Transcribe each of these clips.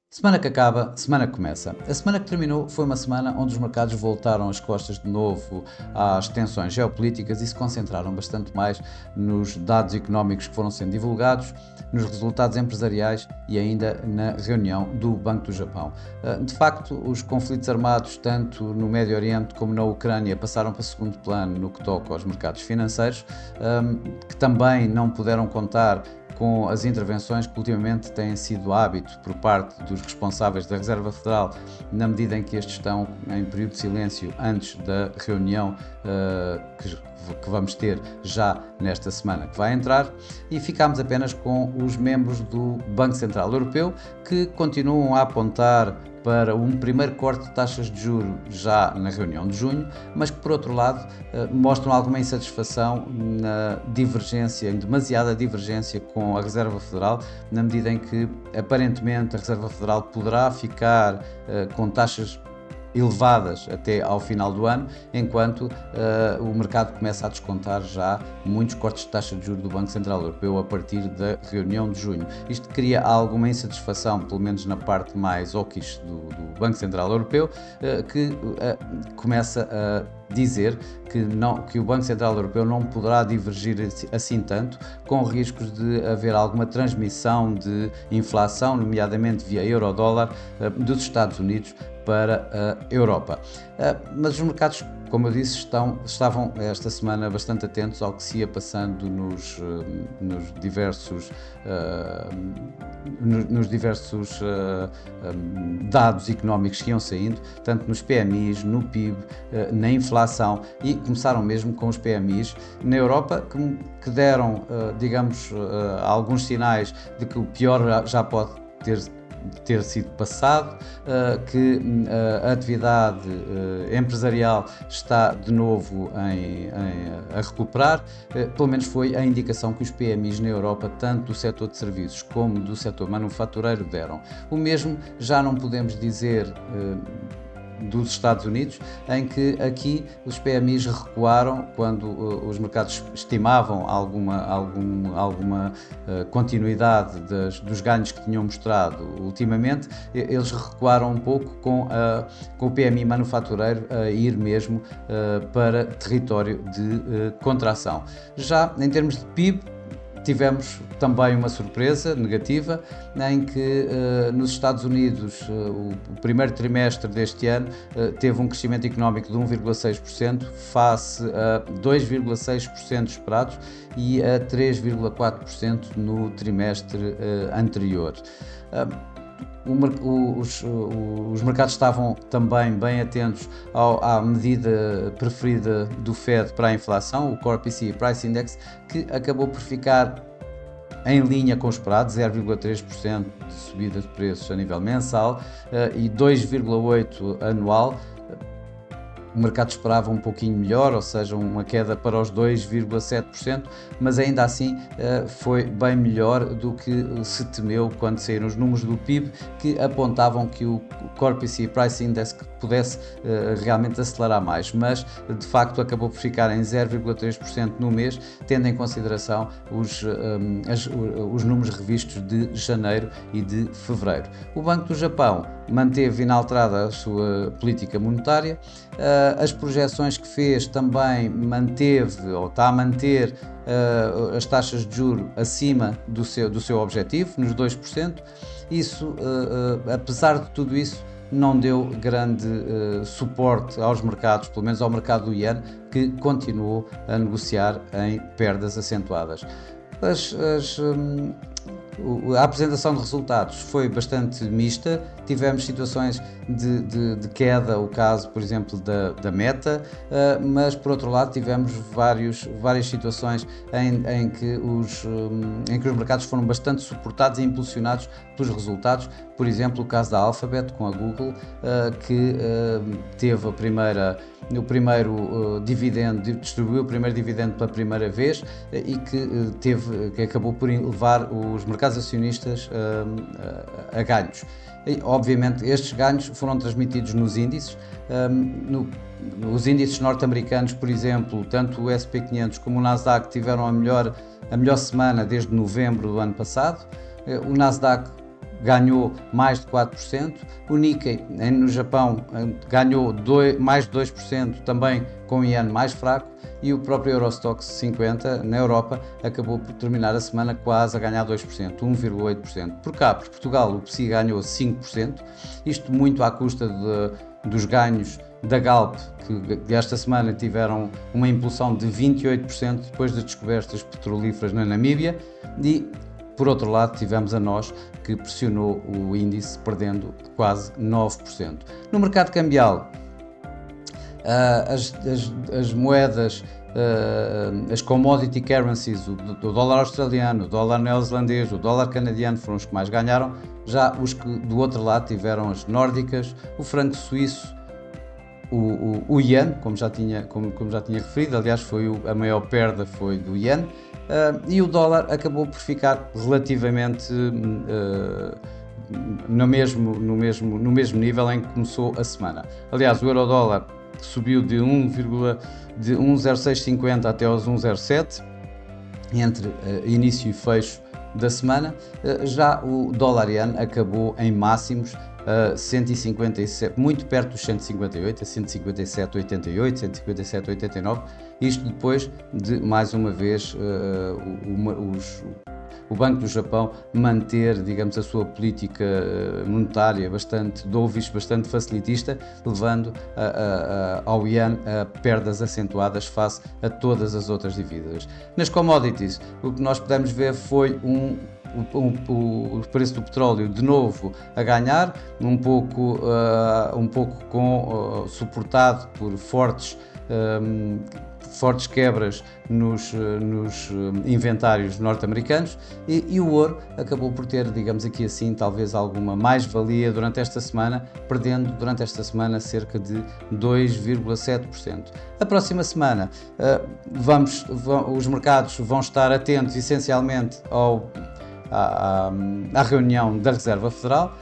Semana que acaba, semana que começa. A semana que terminou foi uma semana onde os mercados voltaram as costas de novo às tensões geopolíticas e se concentraram bastante mais nos dados económicos que foram sendo divulgados, nos resultados empresariais e ainda na reunião do Banco do Japão. De facto, os conflitos armados, tanto no Médio Oriente como na Ucrânia, passaram para segundo plano no que toca aos mercados financeiros, que também não puderam contar com as intervenções que ultimamente têm sido hábito por parte dos responsáveis da Reserva Federal, na medida em que estes estão em período de silêncio antes da reunião que vamos ter já nesta semana que vai entrar, e ficámos apenas com os membros do Banco Central Europeu, que continuam a apontar para um primeiro corte de taxas de juros já na reunião de junho, mas que, por outro lado, mostram alguma insatisfação na divergência, em demasiada divergência com a Reserva Federal, na medida em que, aparentemente, a Reserva Federal poderá ficar com taxas elevadas até ao final do ano, enquanto o mercado começa a descontar já muitos cortes de taxa de juros do Banco Central Europeu a partir da reunião de junho. Isto cria alguma insatisfação, pelo menos na parte mais hawkish do Banco Central Europeu, que começa a dizer que o Banco Central Europeu não poderá divergir assim tanto, com riscos de haver alguma transmissão de inflação, nomeadamente via euro-dólar, dos Estados Unidos para a Europa. Mas os mercados, como eu disse, estavam esta semana bastante atentos ao que se ia passando nos diversos dados económicos que iam saindo, tanto nos PMIs, no PIB, na inflação, e começaram mesmo com os PMIs na Europa, que deram, alguns sinais de que o pior já pode ter sido passado, que a atividade empresarial está de novo a recuperar. Pelo menos foi a indicação que os PMIs na Europa, tanto do setor de serviços como do setor manufatureiro, deram. O mesmo já não podemos dizer dos Estados Unidos, em que aqui os PMIs recuaram quando os mercados estimavam alguma continuidade dos ganhos que tinham mostrado ultimamente. Eles recuaram um pouco com o PMI manufatureiro a ir mesmo para território de contração. Já em termos de PIB, tivemos também uma surpresa negativa, em que nos Estados Unidos o primeiro trimestre deste ano teve um crescimento económico de 1,6% face a 2,6% esperados e a 3,4% no trimestre anterior. Os mercados estavam também bem atentos à medida preferida do Fed para a inflação, o Core PCE Price Index, que acabou por ficar em linha com o esperado, 0,3% de subida de preços a nível mensal e 2,8% anual. O mercado esperava um pouquinho melhor, ou seja, uma queda para os 2,7%, mas ainda assim foi bem melhor do que se temeu quando saíram os números do PIB, que apontavam que o Core PCE Price Index pudesse realmente acelerar mais, mas de facto acabou por ficar em 0,3% no mês, tendo em consideração os números revistos de janeiro e de fevereiro. O Banco do Japão manteve inalterada a sua política monetária. As projeções que fez também manteve, ou está a manter, as taxas de juros acima do seu objetivo, nos 2%. Isso, apesar de tudo isso, não deu grande suporte aos mercados, pelo menos ao mercado do iene, que continuou a negociar em perdas acentuadas. A apresentação de resultados foi bastante mista. Tivemos situações de queda, o caso, por exemplo, da Meta, mas por outro lado tivemos várias situações em que os mercados foram bastante suportados e impulsionados pelos resultados. Por exemplo, o caso da Alphabet com a Google, que teve o primeiro dividendo, distribuiu o primeiro dividendo pela primeira vez e que acabou por levar os mercados acionistas a ganhos. E, obviamente, estes ganhos foram transmitidos nos índices. Os índices norte-americanos, por exemplo, tanto o S&P 500 como o Nasdaq tiveram a melhor semana desde novembro do ano passado. O Nasdaq ganhou mais de 4%, o Nikkei no Japão ganhou mais de 2%, também com o iene mais fraco, e o próprio Eurostoxx 50 na Europa acabou por terminar a semana quase a ganhar 2%, 1,8%. Por cá, por Portugal, o PSI ganhou 5%, isto muito à custa dos ganhos da Galp, que esta semana tiveram uma impulsão de 28% depois das descobertas petrolíferas na Namíbia, e por outro lado tivemos a NOS, que pressionou o índice perdendo quase 9%. No mercado cambial, as moedas, as commodity currencies, o dólar australiano, o dólar neozelandês, o dólar canadiano foram os que mais ganharam. Já os que do outro lado tiveram as nórdicas, o franco suíço, o iene, como já tinha referido, aliás a maior perda foi do iene, e o dólar acabou por ficar relativamente no mesmo nível em que começou a semana. Aliás, o euro-dólar subiu de 1,0650 até aos 1,07 entre início e fecho da semana. Já o dólar-iene acabou em máximos 157, muito perto dos 158, a 157,88, 157,89, isto depois de, mais uma vez, o Banco do Japão manter, digamos, a sua política monetária bastante dovish, bastante facilitista, levando ao iene a perdas acentuadas face a todas as outras dívidas. Nas commodities, o que nós pudemos ver foi o preço do petróleo de novo a ganhar, um pouco suportado por fortes quebras nos inventários norte-americanos, e o ouro acabou por ter, digamos aqui assim, talvez alguma mais-valia durante esta semana, perdendo durante esta semana cerca de 2,7%. A próxima semana os mercados vão estar atentos essencialmente à reunião da Reserva Federal.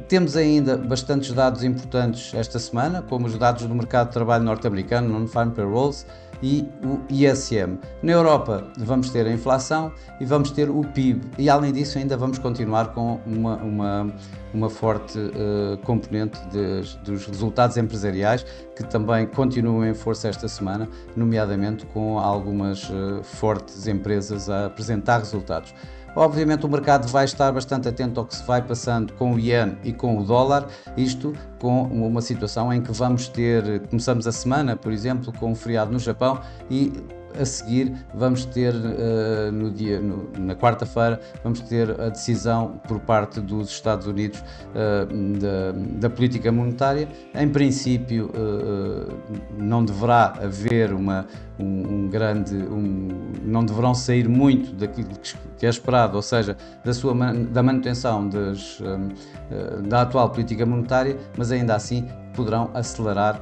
Temos ainda bastantes dados importantes esta semana, como os dados do mercado de trabalho norte-americano, Non-Farm Payrolls, e o ISM. Na Europa vamos ter a inflação e vamos ter o PIB, e além disso ainda vamos continuar com uma forte componente dos resultados empresariais, que também continuam em força esta semana, nomeadamente com algumas fortes empresas a apresentar resultados. Obviamente o mercado vai estar bastante atento ao que se vai passando com o iene e com o dólar, isto com uma situação em que começamos a semana, por exemplo, com um feriado no Japão, e a seguir vamos ter na quarta-feira vamos ter a decisão por parte dos Estados Unidos da política monetária. Em princípio não deverá haver não deverão sair muito daquilo que é esperado, ou seja, da manutenção da atual política monetária, mas ainda assim poderão acelerar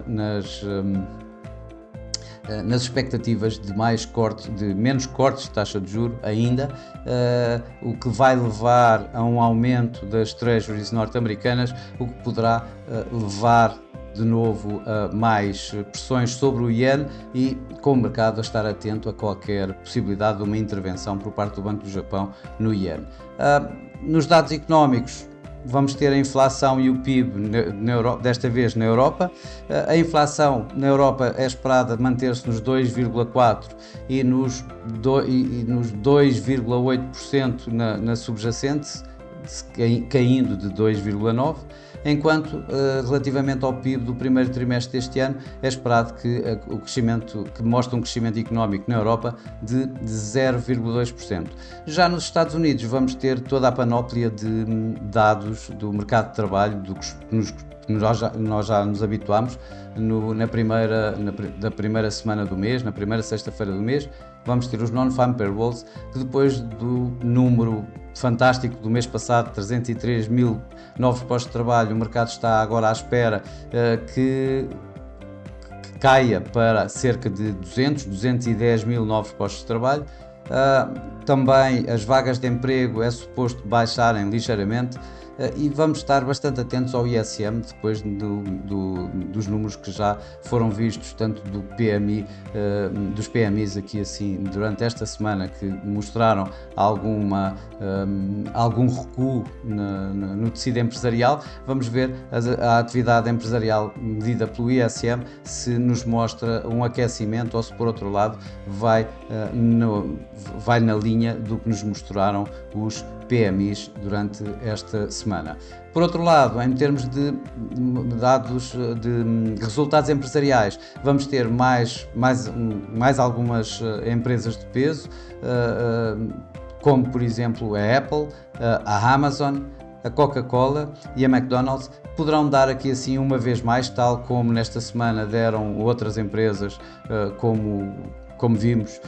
nas expectativas de menos cortes de taxa de juros ainda, o que vai levar a um aumento das treasuries norte-americanas, o que poderá levar de novo a mais pressões sobre o iene, e com o mercado a estar atento a qualquer possibilidade de uma intervenção por parte do Banco do Japão no iene. Nos dados económicos, vamos ter a inflação e o PIB desta vez na Europa. A inflação na Europa é esperada manter-se nos 2,4% e nos 2,8% na subjacente, caindo de 2,9%, enquanto relativamente ao PIB do primeiro trimestre deste ano é esperado que mostra um crescimento económico na Europa de 0,2%. Já nos Estados Unidos vamos ter toda a panóplia de dados do mercado de trabalho, nós já nos habituamos na primeira semana do mês, na primeira sexta-feira do mês. Vamos ter os Non-Farm Payrolls, que depois do número fantástico do mês passado, 303 mil novos postos de trabalho, o mercado está agora à espera que caia para cerca de 210 mil novos postos de trabalho. Também as vagas de emprego é suposto baixarem ligeiramente, e vamos estar bastante atentos ao ISM depois dos números que já foram vistos, tanto do PMI, dos PMIs aqui assim durante esta semana, que mostraram algum recuo no tecido empresarial. Vamos ver a atividade empresarial medida pelo ISM, se nos mostra um aquecimento ou se, por outro lado, vai na linha do que nos mostraram os PMIs durante esta semana. Por outro lado, em termos de dados de resultados empresariais, vamos ter mais algumas empresas de peso, como por exemplo a Apple, a Amazon, a Coca-Cola e a McDonald's. Poderão dar aqui assim uma vez mais, tal como nesta semana deram outras empresas, como vimos,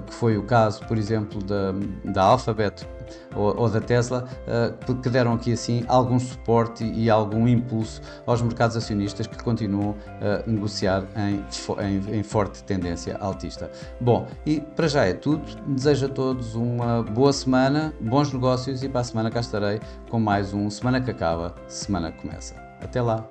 que foi o caso, por exemplo, da Alphabet ou da Tesla, que deram aqui assim algum suporte e algum impulso aos mercados acionistas, que continuam a negociar em forte tendência altista. Bom, e para já é tudo. Desejo a todos uma boa semana, bons negócios, e para a semana cá estarei com mais um Semana que Acaba, Semana que Começa. Até lá!